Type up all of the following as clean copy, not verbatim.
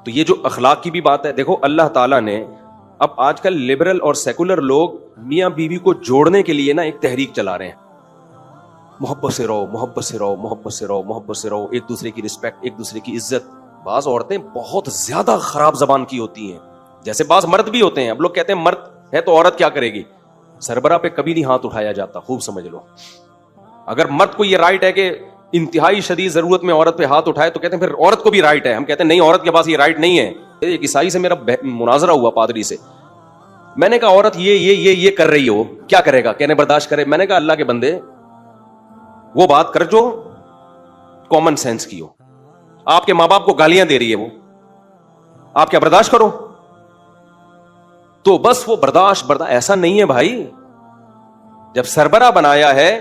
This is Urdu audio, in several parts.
تو یہ جو اخلاق کی بھی بات ہے، دیکھو اللہ تعالیٰ نے اب آج کل لبرل اور سیکولر لوگ میاں بیوی کو جوڑنے کے لیے نا ایک تحریک چلا رہے ہیں، محبت سے رہو، محبت سے رہو، محبت سے رہو، محبت سے رہو، ایک دوسرے کی رسپیکٹ، ایک دوسرے کی عزت. بعض عورتیں بہت زیادہ خراب زبان کی ہوتی ہیں، جیسے بعض مرد بھی ہوتے ہیں. اب لوگ کہتے ہیں مرد ہے تو عورت کیا کرے گی؟ سربراہ پہ کبھی نہیں ہاتھ اٹھایا جاتا، خوب سمجھ لو. اگر مرد کو یہ رائٹ ہے کہ انتہائی شدید ضرورت میں عورت پہ ہاتھ اٹھائے تو کہتے ہیں پھر عورت کو بھی رائٹ ہے. ہم کہتے ہیں نہیں، عورت کے پاس یہ رائٹ نہیں ہے. ایک عیسائی سے میرا مناظرہ ہوا، پادری سے. میں نے کہا عورت یہ کر رہی ہے، وہ کیا کرے گا؟ کہنے برداشت کرے. میں نے کہا اللہ کے بندے، وہ بات کر جو کامن سینس کی ہو. آپ کے ماں باپ کو گالیاں دے رہی ہے، وہ آپ کیا برداشت کرو؟ تو بس وہ برداشت ایسا نہیں ہے بھائی. جب سربراہ بنایا ہے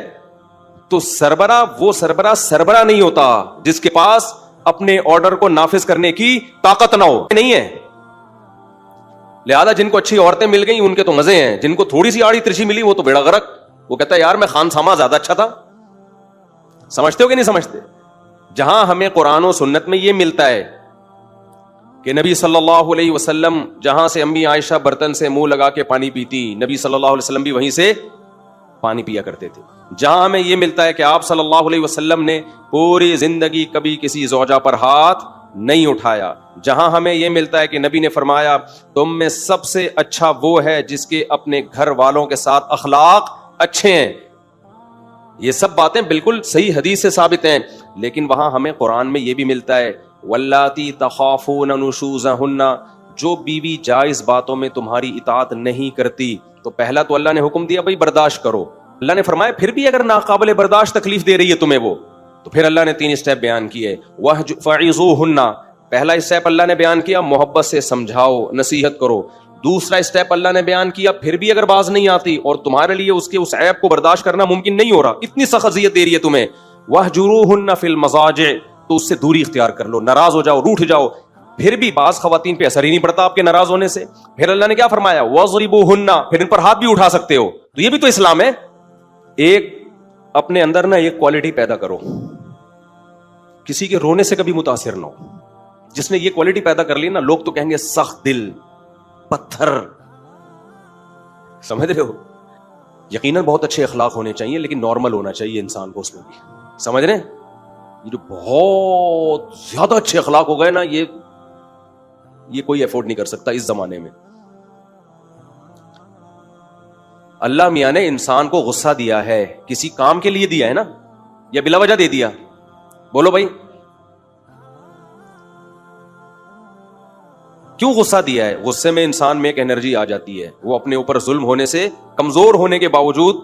تو سربراہ نہیں ہوتا جس کے پاس اپنے آرڈر کو نافذ کرنے کی طاقت نہ ہو، نہیں ہے. لہذا جن کو اچھی عورتیں مل گئی ان کے تو مزے ہیں، جن کو تھوڑی سی آڑی ترچی ملی وہ تو بیڑا غرق. وہ کہتا ہے یار میں خان ساما زیادہ اچھا تھا. سمجھتے ہو کہ نہیں سمجھتے؟ جہاں ہمیں قرآن و سنت میں یہ ملتا ہے کہ نبی صلی اللہ علیہ وسلم جہاں سے امی عائشہ برتن سے منہ لگا کے پانی پیتی، نبی صلی اللہ علیہ وسلم بھی وہیں سے پانی پیا کرتے تھے. جہاں ہمیں یہ ملتا ہے کہ آپ صلی اللہ علیہ وسلم نے پوری زندگی کبھی کسی زوجہ پر ہاتھ نہیں اٹھایا. جہاں ہمیں یہ ملتا ہے کہ نبی نے فرمایا تم میں سب سے اچھا وہ ہے جس کے اپنے گھر والوں کے ساتھ اخلاق اچھے ہیں. یہ سب باتیں بالکل صحیح حدیث سے ثابت ہیں. لیکن وہاں ہمیں قرآن میں یہ بھی ملتا ہے واللاتی تخافون نشوزہن، جو بیوی جائز باتوں میں تمہاری اطاعت نہیں کرتی. تو پہلا تو اللہ نے حکم دیا بھائی برداشت کرو. اللہ نے فرمایا پھر بھی اگر ناقابل برداشت تکلیف دے رہی ہے تمہیں وہ، تو پھر اللہ نے 3 اسٹیپ بیان کیے. فعظوہن، پہلا اسٹیپ اللہ نے بیان کیا محبت سے سمجھاؤ، نصیحت کرو. دوسرا اسٹیپ اللہ نے بیان کیا پھر بھی اگر باز نہیں آتی اور تمہارے لیے اس عیب کو برداشت کرنا ممکن نہیں ہو رہا، اتنی سخت اذیت دے رہی ہے تمہیں، وَاهْجُرُوهُنَّ فِي الْمَضَاجِعِ، تو اس سے دوری اختیار کر لو، ناراض ہو جاؤ، روٹھ جاؤ. پھر بھی بعض خواتین پہ اثر ہی نہیں پڑتا آپ کے ناراض ہونے سے. پھر اللہ نے کیا فرمایا وَاضْرِبُوهُنَّ، پھر ان پر ہاتھ بھی اٹھا سکتے ہو. تو یہ بھی تو اسلام ہے. ایک اپنے اندر نا ایک کوالٹی پیدا کرو، کسی کے رونے سے کبھی متاثر نہ ہو. جس نے یہ کوالٹی پیدا کر لی نا، لوگ تو کہیں گے سخت دل، پتھر. سمجھ رہے ہو؟ یقیناً بہت اچھے اخلاق ہونے چاہیے لیکن نارمل ہونا چاہیے انسان کو اس میں بھی. سمجھ رہے ہیں؟ یہ جو بہت زیادہ اچھے اخلاق ہو گئے نا، یہ کوئی افورڈ نہیں کر سکتا اس زمانے میں. اللہ میاں نے انسان کو غصہ دیا ہے کسی کام کے لیے دیا ہے نا، یا بلا وجہ دے دیا؟ بولو بھائی، کیوں غصہ دیا ہے؟ غصے میں انسان میں ایک انرجی آ جاتی ہے، وہ اپنے اوپر ظلم ہونے سے، کمزور ہونے کے باوجود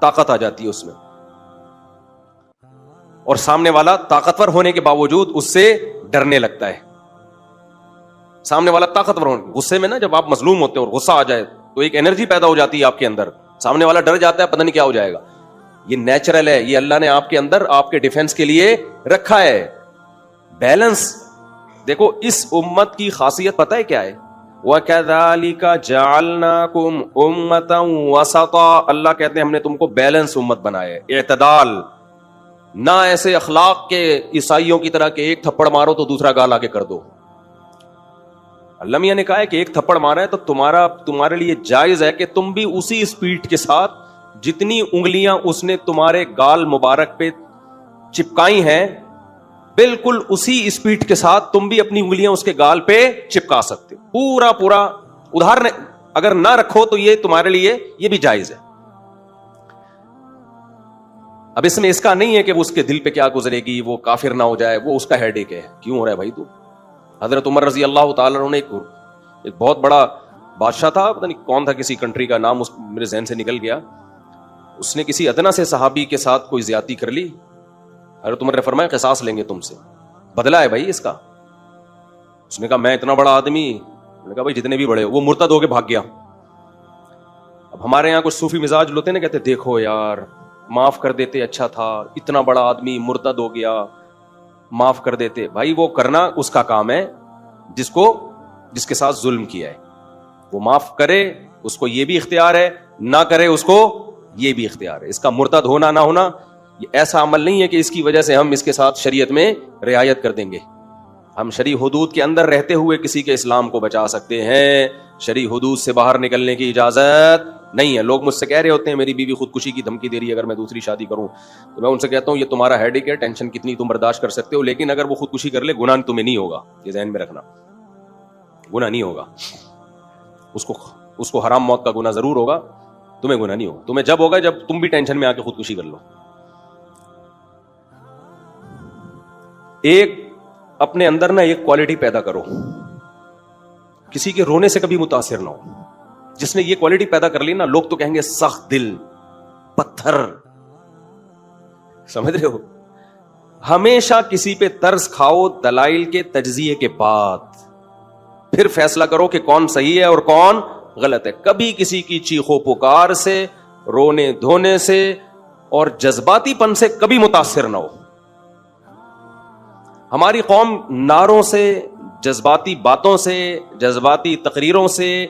طاقت آ جاتی ہے اس میں، اور سامنے والا طاقتور ہونے کے باوجود اس سے ڈرنے لگتا ہے. سامنے والا طاقتور ہونے، غصے میں نا جب آپ مظلوم ہوتے ہیں اور غصہ آ جائے تو ایک انرجی پیدا ہو جاتی ہے آپ کے اندر، سامنے والا ڈر جاتا ہے پتہ نہیں کیا ہو جائے گا. یہ نیچرل ہے، یہ اللہ نے آپ کے اندر آپ کے ڈیفنس کے لیے رکھا ہے. بیلنس دیکھو، اس امت کی خاصیت پتہ ہے کیا ہے؟ وَكَذَلِكَ جَعَلْنَاكُمْ أُمَّةً وَسَطًا، اللہ کہتے ہیں ہم نے تم کو بیلنس امت بنایا ہے، اعتدال. نہ ایسے اخلاق کے عیسائیوں کی طرح کہ ایک تھپڑ مارو تو دوسرا گال آگے کر دو. اللہ میاں نے کہا ہے کہ ایک تھپڑ مارا ہے تو تمہارے لیے جائز ہے کہ تم بھی اسی اسپیڈ کے ساتھ جتنی انگلیاں اس نے تمہارے گال مبارک پہ چپکائی ہیں، بالکل اسی اسپیڈ کے ساتھ تم بھی اپنی انگلیاں اس کے گال پہ چپکا سکتے ہو. پورا ادھار اگر نہ رکھو تو یہ تمہارے لیے یہ بھی جائز ہے. اب اس میں اس کا نہیں ہے کہ وہ اس کے دل پہ کیا گزرے گی، وہ کافر نہ ہو جائے، وہ اس کا ہیڈ ایک ہے. کیوں ہو رہا ہے بھائی تو؟ حضرت عمر رضی اللہ تعالیٰ عنہ نے ایک بہت بڑا بادشاہ تھا، پتہ نہیں کون تھا، کسی کنٹری کا نام میرے ذہن سے نکل گیا. اس نے کسی ادنا سے صحابی کے ساتھ کوئی زیادتی کر لی. حضرت عمر نے فرمایا قصاص لیں گے تم سے، بدلہ ہے بھائی اس کا. اس نے کہا میں اتنا بڑا آدمی، میں نے کہا بھائی جتنے بھی بڑے، وہ مرتد ہو کے بھاگ گیا. اب ہمارے یہاں کچھ صوفی مزاج ہوتے ہیں نا، کہتے دیکھو یار معاف کر دیتے اچھا تھا، اتنا بڑا آدمی مرتد ہو گیا، معاف کر دیتے. بھائی وہ کرنا اس کا کام ہے جس کے ساتھ ظلم کیا ہے. وہ معاف کرے اس کو یہ بھی اختیار ہے، نہ کرے اس کو یہ بھی اختیار ہے. اس کا مرتد ہونا نہ ہونا یہ ایسا عمل نہیں ہے کہ اس کی وجہ سے ہم اس کے ساتھ شریعت میں رعایت کر دیں گے. ہم شرعی حدود کے اندر رہتے ہوئے کسی کے اسلام کو بچا سکتے ہیں, شرعی حدود سے باہر نکلنے کی اجازت نہیں ہے. لوگ مجھ سے کہہ رہے ہوتے ہیں میری بیوی خودکشی کی دھمکی دے رہی ہے اگر میں دوسری شادی کروں, تو میں ان سے کہتا ہوں یہ تمہارا ہیڈیک ہے, ٹینشن کتنی تم برداشت کر سکتے ہو, لیکن اگر وہ خودکشی کر لے گناہ تمہیں نہیں ہوگا, یہ ذہن میں رکھنا, گناہ نہیں ہوگا. اس کو حرام موت کا گناہ ضرور ہوگا, تمہیں گناہ نہیں ہوگا. تمہیں جب ہوگا جب تم بھی ٹینشن میں آ کے خودکشی کر لو. ایک اپنے اندر نا ایک کوالٹی پیدا کرو, کسی کے رونے سے کبھی متاثر نہ ہو. جس نے یہ کوالٹی پیدا کر لی نا, لوگ تو کہیں گے سخت دل, پتھر, سمجھ رہے ہو. ہمیشہ کسی پہ ترس کھاؤ دلائل کے تجزیے کے بعد, پھر فیصلہ کرو کہ کون صحیح ہے اور کون غلط ہے. کبھی کسی کی چیخو پکار سے, رونے دھونے سے اور جذباتی پن سے کبھی متاثر نہ ہو. ہماری قوم نعروں سے, جذباتی باتوں سے, جذباتی تقریروں سے,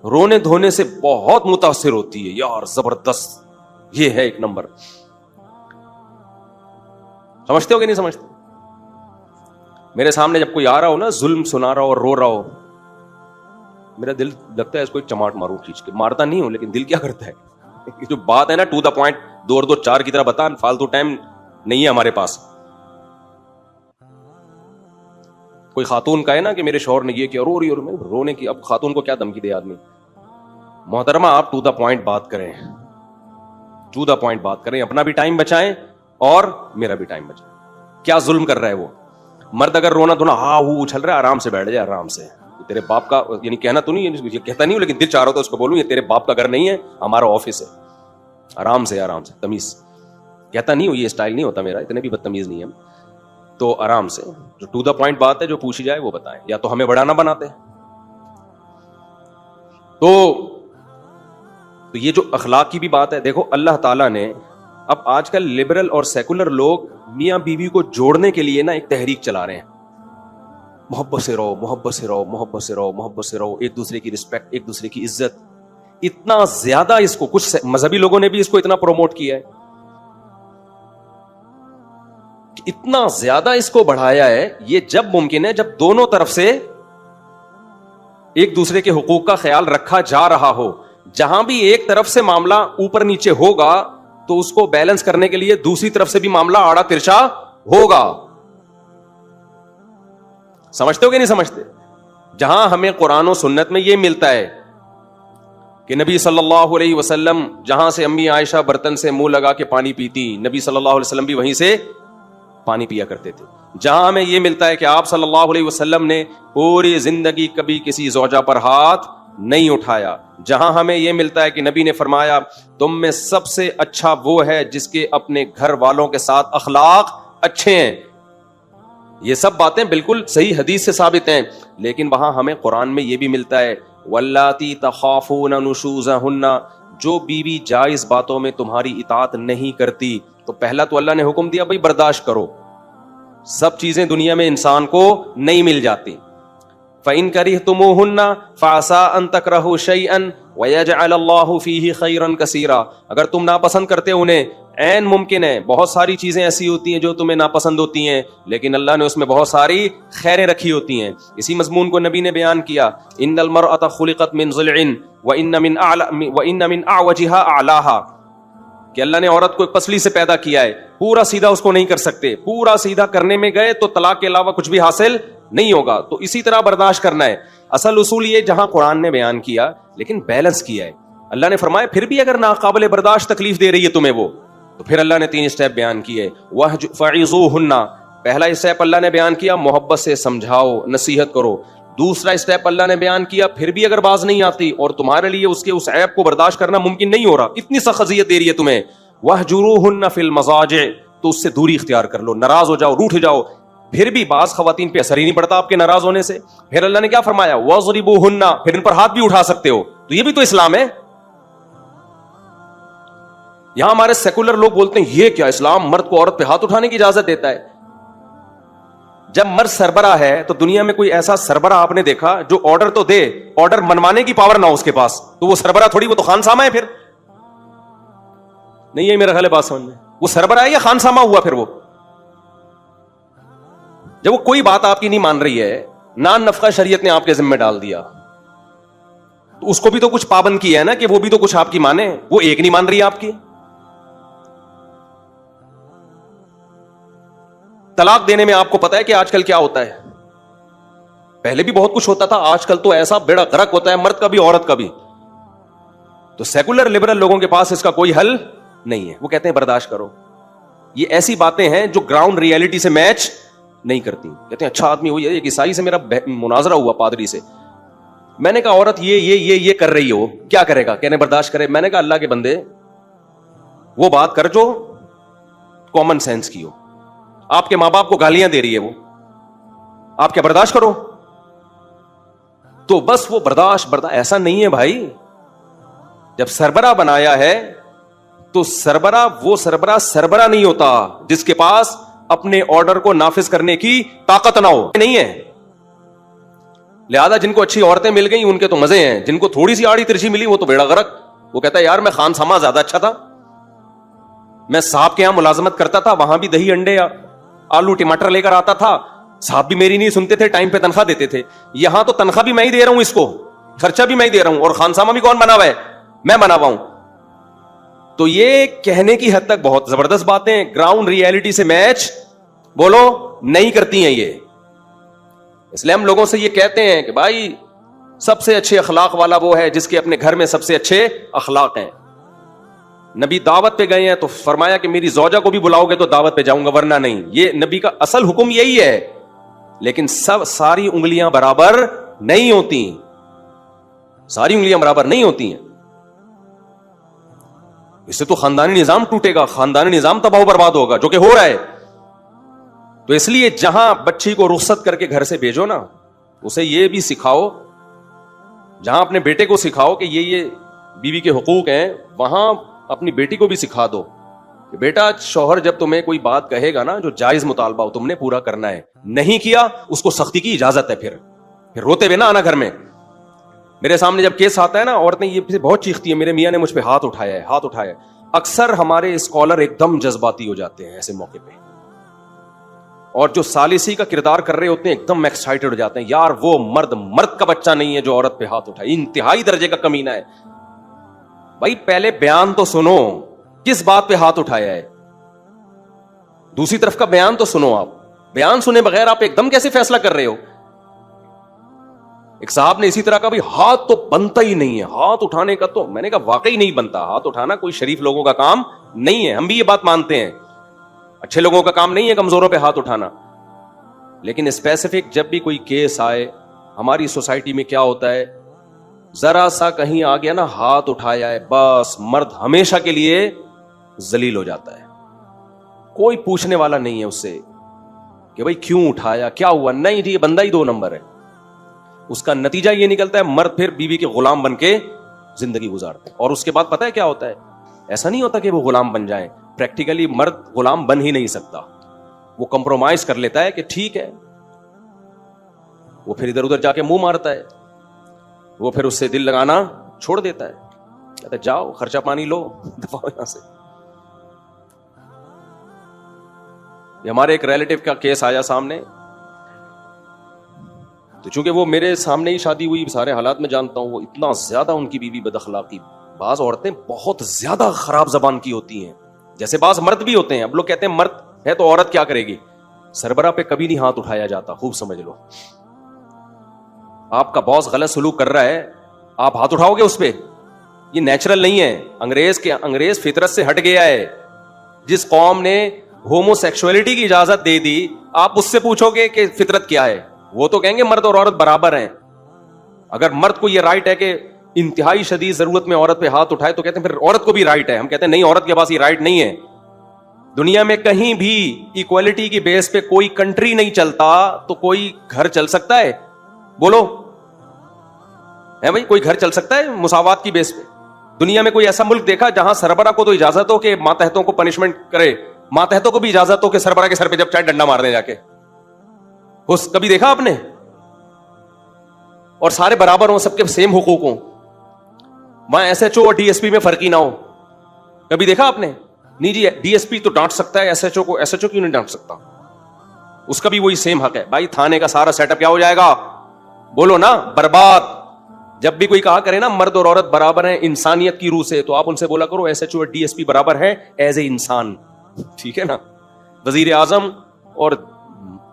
رونے دھونے سے بہت متاثر ہوتی ہے. یار زبردست, یہ ہے ایک نمبر. سمجھتے ہو کہ نہیں سمجھتے؟ میرے سامنے جب کوئی آ رہا ہو نا, ظلم سنا رہا ہو اور رو رہا ہو, میرا دل لگتا ہے اس کو ایک چماٹ ماروں کھینچ کے. مارتا نہیں ہوں لیکن دل کیا کرتا ہے, جو بات ہے نا ٹو دا پوائنٹ, 2 اور 2 4 کی طرح بتا, فالتو ٹائم نہیں ہے ہمارے پاس. کوئی خاتون کا ہے نا کہ میرے شوہر نے یہ کیا, رو رہی, اور میں رونے کی, اب خاتون کو کیا دھمکی دے آدمی. محترمہ آپ ٹو دا پوائنٹ بات کریں, ٹو دا پوائنٹ بات کریں, اپنا بھی ٹائم بچائیں اور میرا بھی ٹائم بچائیں. کیا ظلم کر رہا ہے وہ مرد؟ اگر رونا دھونا ہاں وہ اچھل رہا ہے, آرام سے بیٹھ جائے, آرام سے. تیرے باپ کا, یعنی کہنا تو نہیں, یہ کہتا نہیں ہوں لیکن دل چاہ رہا تھا اس کو بولوں, یہ تیرے باپ کا گھر نہیں ہے, ہمارا آفس ہے, آرام سے, آرام سے, تمیز. کہتا نہیں ہوں, یہ اسٹائل نہیں ہوتا میرا, اتنے بھی بدتمیز نہیں ہے. تو آرام سے, جو ٹو دا پوائنٹ بات ہے, جو پوچھی جائے وہ بتائیں, یا تو ہمیں بڑانا بناتے ہیں. تو یہ جو اخلاق کی بھی بات ہے, دیکھو اللہ تعالیٰ نے, اب آج کل لبرل اور سیکولر لوگ میاں بیوی کو جوڑنے کے لیے نا ایک تحریک چلا رہے ہیں, محبت سے رہو, محبت سے رہو, محبت سے رہو, محبت سے رہو, ایک دوسرے کی رسپیکٹ, ایک دوسرے کی عزت. اتنا زیادہ اس کو, کچھ مذہبی لوگوں نے بھی اس کو اتنا پروموٹ کیا ہے, اتنا زیادہ اس کو بڑھایا ہے. یہ جب ممکن ہے جب دونوں طرف سے ایک دوسرے کے حقوق کا خیال رکھا جا رہا ہو. جہاں بھی ایک طرف سے معاملہ اوپر نیچے ہوگا تو اس کو بیلنس کرنے کے لیے دوسری طرف سے بھی معاملہ آڑا ترچھا ہوگا. سمجھتے ہو کہ نہیں سمجھتے؟ جہاں ہمیں قرآن و سنت میں یہ ملتا ہے کہ نبی صلی اللہ علیہ وسلم جہاں سے امی عائشہ برتن سے منہ لگا کے پانی پیتی, نبی صلی اللہ علیہ وسلم بھی وہیں سے پانی پیا کرتے تھے. جہاں ہمیں یہ ملتا ہے کہ آپ صلی اللہ علیہ وسلم نے پوری زندگی کبھی کسی زوجہ پر ہاتھ نہیں اٹھایا. جہاں ہمیں یہ ملتا ہے کہ نبی نے فرمایا تم میں سب سے اچھا وہ ہے جس کے اپنے گھر والوں کے ساتھ اخلاق اچھے ہیں. یہ سب باتیں بالکل صحیح حدیث سے ثابت ہیں. لیکن وہاں ہمیں قرآن میں یہ بھی ملتا ہے واللاتی تخافون نشوزہن, جو بیوی جائز باتوں میں تمہاری اطاعت نہیں کرتی, تو پہلا تو اللہ نے حکم دیا بھائی برداشت کرو, سب چیزیں دنیا میں انسان کو نہیں مل جاتی. فَإِن كَرِهْتُمُوهُنَّ فَعَسَىٰ أَن تَكْرَهُوا شَيْئًا وَيَجْعَلَ اللَّهُ فِيهِ خَيْرًا كَثِيرًا. اگر تم ناپسند کرتے انہیں, عین ممکن ہے بہت ساری چیزیں ایسی ہوتی ہیں جو تمہیں ناپسند ہوتی ہیں, لیکن اللہ نے اس میں بہت ساری خیریں رکھی ہوتی ہیں. اسی مضمون کو نبی نے بیان کیا, إِنَّ الْمَرْأَةَ خُلِقَتْ مِنْ ضِلْعٍ وَإِنَّ مِنْ أَعْوَجِهَا أَعْلَاهَا, کہ اللہ نے عورت کو ایک پسلی سے پیدا کیا ہے, پورا سیدھا اس کو نہیں کر سکتے, پورا سیدھا کرنے میں گئے تو طلاق کے علاوہ کچھ بھی حاصل نہیں ہوگا. تو اسی طرح برداشت کرنا ہے. اصل اصول یہ جہاں قرآن نے بیان کیا لیکن بیلنس کیا ہے. اللہ نے فرمایا پھر بھی اگر ناقابل برداشت تکلیف دے رہی ہے تمہیں وہ, تو پھر اللہ نے 3 اسٹیپ بیان کیے. فَعِظُوهُنَّ, پہلا اسٹیپ اللہ نے بیان کیا محبت سے سمجھاؤ, نصیحت کرو. دوسرا اسٹیپ اللہ نے بیان کیا پھر بھی اگر باز نہیں آتی اور تمہارے لیے اس کے اس عیب کو برداشت کرنا ممکن نہیں ہو رہا, اتنی سخت اذیت دے رہی ہے تمہیں, وَاهْجُرُوهُنَّ فِي الْمَضَاجِعِ, تو اس سے دوری اختیار کر لو, ناراض ہو جاؤ, روٹھ جاؤ. پھر بھی بعض خواتین پہ اثر ہی نہیں پڑتا آپ کے ناراض ہونے سے. پھر اللہ نے کیا فرمایا وَاضْرِبُوهُنَّ, پھر ان پر ہاتھ بھی اٹھا سکتے ہو. تو یہ بھی تو اسلام ہے. یہاں ہمارے سیکولر لوگ بولتے ہیں یہ کیا اسلام مرد کو عورت پہ ہاتھ اٹھانے کی اجازت دیتا ہے. جب مرد سربراہ ہے تو دنیا میں کوئی ایسا سربراہ آپ نے دیکھا جو آرڈر تو دے, آرڈر منوانے کی پاور نہ ہو اس کے پاس, تو وہ سربراہ تھوڑی, وہ تو خانسامہ ہے. پھر نہیں ہے میرا خیال ہے بات سمجھ میں, وہ سربراہ ہے یا خانسامہ ہوا پھر وہ؟ جب وہ کوئی بات آپ کی نہیں مان رہی ہے, نان نفقہ شریعت نے آپ کے ذمہ ڈال دیا, تو اس کو بھی تو کچھ پابند کیا ہے نا کہ وہ بھی تو کچھ آپ کی مانے. وہ ایک نہیں مان رہی آپ کی. طلاق دینے میں آپ کو پتا ہے کہ آج کل کیا ہوتا ہے؟ پہلے بھی بہت کچھ ہوتا تھا, آج کل تو ایسا بیڑا غرق ہوتا ہے, مرد کا بھی عورت کا بھی. تو سیکولر لبرل لوگوں کے پاس اس کا کوئی حل نہیں ہے. وہ کہتے ہیں برداشت کرو. یہ ایسی باتیں ہیں جو گراؤنڈ ریئلٹی سے میچ نہیں کرتی. کہتے ہیں اچھا آدمی ہوئی ہے, ایک عیسائی سے میرا مناظرہ ہوا, پادری سے. میں نے کہا عورت یہ کر رہی ہو, کیا کرے گا؟ کہنے برداشت کرے. میں نے کہا اللہ کے بندے, وہ بات کر جو کامن سینس کی ہو. آپ کے ماں باپ کو گالیاں دے رہی ہے وہ, آپ کیا برداشت کرو؟ تو بس وہ برداشت ایسا نہیں ہے بھائی. جب سربراہ بنایا ہے تو سربراہ وہ سربراہ نہیں ہوتا جس کے پاس اپنے آرڈر کو نافذ کرنے کی طاقت نہ ہو. نہیں ہے. لہذا جن کو اچھی عورتیں مل گئی ان کے تو مزے ہیں, جن کو تھوڑی سی آڑی ترچھی ملی وہ تو بیڑا غرق. وہ کہتا ہے یار میں خان سما زیادہ اچھا تھا, میں صاحب کے یہاں ملازمت کرتا تھا, وہاں بھی دہی انڈے آلو ٹماٹر لے کر آتا تھا, صاحب بھی میری نہیں سنتے تھے, ٹائم پہ تنخواہ دیتے تھے. یہاں تو تنخواہ بھی میں ہی دے رہا ہوں, اس کو خرچہ بھی میں ہی دے رہا ہوں, اور خان سما بھی کون بنا ہوا ہے؟ میں بنا ہوا ہوں. تو یہ کہنے کی حد تک بہت زبردست باتیں گراؤنڈ ریئلٹی سے میچ بولو نہیں کرتی ہیں یہ. اس لیے ہم لوگوں سے یہ کہتے ہیں کہ بھائی سب سے اچھے اخلاق والا وہ ہے جس کے اپنے گھر میں سب سے اچھے اخلاق ہیں. نبی دعوت پہ گئے ہیں تو فرمایا کہ میری زوجہ کو بھی بلاؤ گے تو دعوت پہ جاؤں گا, ورنہ نہیں. یہ نبی کا اصل حکم یہی ہے. لیکن ساری انگلیاں برابر نہیں ہوتی, ساری انگلیاں برابر نہیں ہوتی ہیں. اس سے تو خاندانی نظام ٹوٹے گا, خاندانی نظام تباہ و برباد ہوگا, جو کہ ہو رہا ہے. تو اس لیے جہاں بچی کو رخصت کر کے گھر سے بھیجو نا, اسے یہ بھی سکھاؤ, جہاں اپنے بیٹے کو سکھاؤ کہ یہ بیوی کے حقوق ہیں, وہاں اپنی بیٹی کو بھی سکھا دو کہ بیٹا شوہر جب تمہیں کوئی بات کہے گا نا جو جائز مطالبہ ہو, تم نے پورا کرنا ہے. نہیں کیا اس کو سختی کی اجازت ہے. پھر روتے ہوئے نہ آنا گھر میں. میرے سامنے جب کیس آتا ہے نا, عورتیں یہ بہت چیختی ہیں میرے میاں نے مجھ پہ ہاتھ اٹھایا ہے. اکثر ہمارے اسکالر ایک دم جذباتی ہو جاتے ہیں ایسے موقع پہ, اور جو ثالثی کا کردار کر رہے ہوتے ہیں ایک دم ایکسائٹڈ ہو جاتے ہیں. یار وہ مرد کا بچہ نہیں ہے جو عورت پہ ہاتھ اٹھائے, انتہائی درجے کا کمینہ ہے. بھائی پہلے بیان تو سنو, کس بات پہ ہاتھ اٹھایا ہے, دوسری طرف کا بیان تو سنو. آپ بیان سنے بغیر آپ ایک دم کیسے فیصلہ کر رہے ہو؟ ایک صاحب نے اسی طرح کا, بھی ہاتھ تو بنتا ہی نہیں ہے, ہاتھ اٹھانے کا تو میں نے کہا واقعی نہیں بنتا. ہاتھ اٹھانا کوئی شریف لوگوں کا کام نہیں ہے, ہم بھی یہ بات مانتے ہیں. اچھے لوگوں کا کام نہیں ہے کمزوروں پہ ہاتھ اٹھانا. لیکن اسپیسیفک جب بھی کوئی کیس آئے, ہماری سوسائٹی میں کیا ہوتا ہے, ذرا سا کہیں آ گیا نا ہاتھ اٹھایا ہے, بس مرد ہمیشہ کے لیے ذلیل ہو جاتا ہے. کوئی پوچھنے والا نہیں ہے اس سے کہ بھائی کیوں اٹھایا, کیا ہوا. نہیں جی یہ بندہ ہی 2 نمبر ہے. اس کا نتیجہ یہ نکلتا ہے مرد پھر بیوی کے غلام بن کے زندگی گزارتے ہیں. اور اس کے بعد پتہ ہے کیا ہوتا ہے, ایسا نہیں ہوتا کہ وہ غلام بن جائیں. پریکٹیکلی مرد غلام بن ہی نہیں سکتا, وہ کمپرومائز کر لیتا ہے کہ ٹھیک ہے. وہ پھر ادھر ادھر جا کے منہ مارتا ہے, وہ پھر اس سے دل لگانا چھوڑ دیتا ہے, کہتا ہے جاؤ خرچہ پانی لو, دفاع یہاں سے. ہمارے ایک ریلیٹو کا کیس آیا سامنے, تو چونکہ وہ میرے سامنے ہی شادی ہوئی, سارے حالات میں جانتا ہوں. وہ اتنا زیادہ ان کی بیوی بد اخلاقی, بعض عورتیں بہت زیادہ خراب زبان کی ہوتی ہیں, جیسے بعض مرد بھی ہوتے ہیں. اب لوگ کہتے ہیں مرد ہے تو عورت کیا کرے گی. سربراہ پہ کبھی نہیں ہاتھ اٹھایا جاتا, خوب سمجھ لو. آپ کا باس غلط سلوک کر رہا ہے, آپ ہاتھ اٹھاؤ گے اس پہ؟ یہ نیچرل نہیں ہے. انگریز فطرت سے ہٹ گیا ہے. جس قوم نے ہومو سیکسولیٹی کی اجازت دے دی, آپ اس سے پوچھو گے کہ فطرت کیا ہے, وہ تو کہیں گے مرد اور عورت برابر ہیں. اگر مرد کو یہ رائٹ ہے کہ انتہائی شدید ضرورت میں عورت پہ ہاتھ اٹھائے, تو کہتے ہیں پھر عورت کو بھی رائٹ ہے. ہم کہتے ہیں نہیں, عورت کے پاس یہ رائٹ نہیں ہے. دنیا میں کہیں بھی ایکوالٹی کی بیس پہ کوئی کنٹری نہیں چلتا, تو کوئی گھر چل سکتا ہے؟ بولو ہے بھائی, کوئی گھر چل سکتا ہے مساوات کی بیس پہ؟ دنیا میں کوئی ایسا ملک دیکھا جہاں سربراہ کو تو اجازت ہو کہ ماتحتوں کو پنشمنٹ کرے, ماتحتوں کو بھی اجازت ہو کہ سربراہ کے سر پہ جب چاہے ڈنڈا مار دیں جا کے؟ کبھی دیکھا آپ نے؟ اور سارے برابر ہوں, سب کے سیم حقوق ہوں, وہاں ایس ایچ او اور ڈی ایس پی میں فرق ہی نہ ہو. کبھی دیکھا آپ نے؟ نہیں جی ڈی ایس پی تو ڈانٹ سکتا ہے ایس ایچ او کو, ایس ایچ او کیوں نہیں ڈانٹ سکتا؟ اس کا بھی وہی سیم حق ہے. بھائی تھانے کا سارا سیٹ اپ کیا ہو جائے گا؟ بولو نا, برباد. جب بھی کوئی کہا کرے نا مرد اور عورت برابر ہیں انسانیت کی روح سے, تو آپ ان سے بولا کرو ایس ایچ او اور ڈی ایس پی برابر ہیں ایز اے انسان. ٹھیک ہے نا, وزیر اعظم اور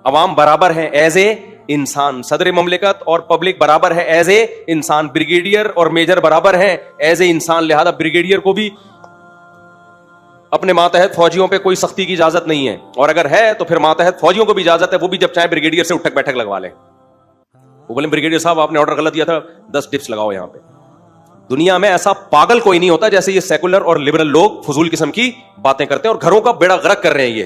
عوام برابر ہیں ایز اے انسان, صدر مملکت اور پبلک برابر ہے ایز اے انسان, بریگیڈیئر اور میجر برابر ہیں ایز اے انسان. لہذا بریگیڈیئر کو بھی اپنے ماتحت فوجیوں پہ کوئی سختی کی اجازت نہیں ہے, اور اگر ہے تو پھر ماتحت فوجیوں کو بھی اجازت ہے, وہ بھی جب چاہے بریگیڈیئر سے اٹھک بیٹھک لگوا لیں. وہ بولے بریگیڈیئر صاحب آپ نے آرڈر غلط دیا تھا, 10 ٹپس لگاؤ یہاں پہ. دنیا میں ایسا پاگل کوئی نہیں ہوتا جیسے یہ سیکولر اور لبرل لوگ فضول قسم کی باتیں کرتے ہیں اور گھروں کا بیڑا غرق کر رہے ہیں یہ.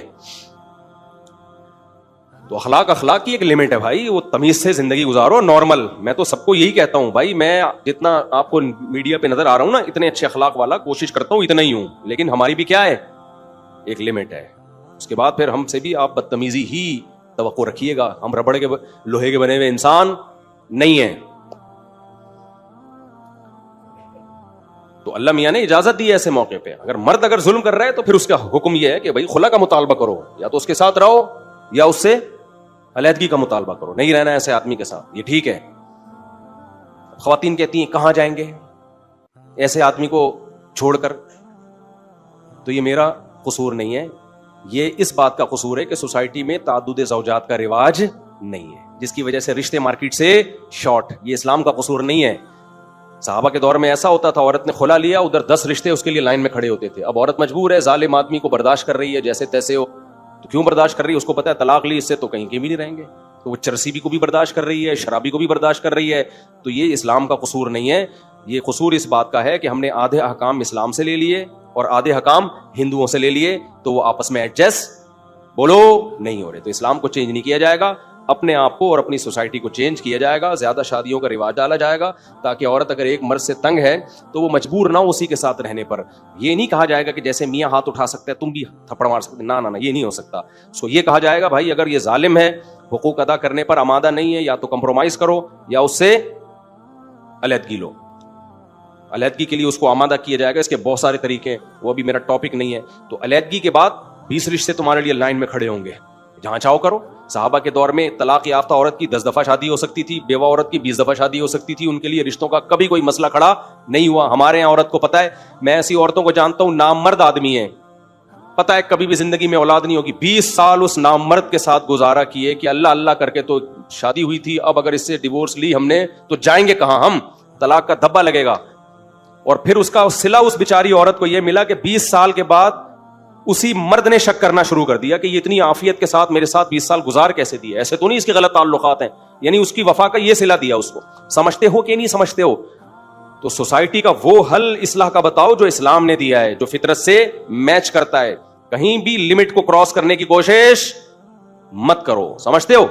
تو اخلاق کی ایک لمٹ ہے بھائی, وہ تمیز سے زندگی گزارو نارمل. میں تو سب کو یہی کہتا ہوں بھائی, میں جتنا آپ کو میڈیا پہ نظر آ رہا ہوں نا اتنے اچھے اخلاق والا کوشش کرتا ہوں اتنا ہی ہوں, لیکن ہماری بھی کیا ہے ایک لمٹ ہے. اس کے بعد پھر ہم سے بھی آپ بدتمیزی ہی توقع رکھیے گا, ہم ربڑ کے لوہے کے بنے ہوئے انسان نہیں ہیں. تو اللہ میاں نے اجازت دی ہے ایسے موقع پہ, اگر مرد اگر ظلم کر رہا ہے تو پھر اس کا حکم یہ ہے کہ بھائی خلا کا مطالبہ کرو, یا تو اس کے ساتھ رہو یا اس سے علیحدگی کا مطالبہ کرو, نہیں رہنا ایسے آدمی کے ساتھ, یہ ٹھیک ہے. خواتین کہتی ہیں کہاں جائیں گے ایسے آدمی کو چھوڑ کر, تو یہ میرا قصور نہیں ہے, یہ اس بات کا قصور ہے کہ سوسائٹی میں تعدد زوجات کا رواج نہیں ہے, جس کی وجہ سے رشتے مارکیٹ سے شارٹ. یہ اسلام کا قصور نہیں ہے. صحابہ کے دور میں ایسا ہوتا تھا, عورت نے خلا لیا, ادھر 10 رشتے اس کے لیے لائن میں کھڑے ہوتے تھے. اب عورت مجبور ہے, ظالم آدمی کو برداشت کر رہی ہے جیسے تیسے ہو, تو کیوں برداشت کر رہی ہے؟ اس کو پتا ہے طلاق لی اس سے تو کہیں کے بھی نہیں رہیں گے, تو وہ چرسی بھی کو بھی برداشت کر رہی ہے, شرابی کو بھی برداشت کر رہی ہے. تو یہ اسلام کا قصور نہیں ہے, یہ قصور اس بات کا ہے کہ ہم نے آدھے احکام اسلام سے لے لیے اور آدھے حکام ہندوؤں سے لے لیے, تو وہ آپس میں ایڈجسٹ بولو نہیں ہو رہے. تو اسلام کو چینج نہیں کیا جائے گا, اپنے آپ کو اور اپنی سوسائٹی کو چینج کیا جائے گا. زیادہ شادیوں کا رواج ڈالا جائے گا تاکہ عورت اگر ایک مرد سے تنگ ہے تو وہ مجبور نہ ہو اسی کے ساتھ رہنے پر. یہ نہیں کہا جائے گا کہ جیسے میاں ہاتھ اٹھا سکتا ہے تم بھی تھپڑ مار سکتے, نہ یہ نہیں ہو سکتا. سو یہ کہا جائے گا بھائی اگر یہ ظالم ہے, حقوق ادا کرنے پر آمادہ نہیں ہے, یا تو کمپرومائز کرو یا اس سے علیحدگی لو. علیحدگی کے لیے اس کو آمادہ کیا جائے گا, اس کے بہت سارے طریقے ہیں, وہ بھی میرا ٹاپک نہیں ہے. تو علیحدگی کے بعد 20 رشتے تمہارے لیے لائن میں کھڑے ہوں گے, جہاں چاہو کرو. صحابہ کے دور میں طلاق یافتہ عورت کی 10 دفعہ شادی ہو سکتی تھی, بیوہ عورت کی 20 دفعہ شادی ہو سکتی تھی, ان کے لیے رشتوں کا کبھی کوئی مسئلہ کھڑا نہیں ہوا. ہمارے یہاں عورت کو پتا ہے, میں ایسی عورتوں کو جانتا ہوں نامرد آدمی ہیں, پتا ہے کبھی بھی زندگی میں اولاد نہیں ہوگی, 20 سال اس نامرد کے ساتھ گزارا کیے کہ اللہ اللہ کر کے تو شادی ہوئی تھی, اب اگر اس سے ڈیورس لی ہم نے تو جائیں گے کہاں ہم, طلاق کا دھبا لگے گا. اور پھر اس کا صلہ اس بیچاری عورت کو یہ ملا کہ 20 سال کے بعد اسی مرد نے شک کرنا شروع کر دیا کہ یہ اتنی عافیت کے ساتھ میرے ساتھ 20 سال گزار کیسے دیے, ایسے تو نہیں اس کے غلط تعلقات ہیں, یعنی اس کی وفا کا یہ صلہ دیا اس کو. سمجھتے ہو کہ نہیں سمجھتے ہو؟ تو سوسائٹی کا وہ حل اصلاح کا بتاؤ جو اسلام نے دیا ہے, جو فطرت سے میچ کرتا ہے. کہیں بھی لمٹ کو کراس کرنے کی کوشش مت کرو, سمجھتے ہو؟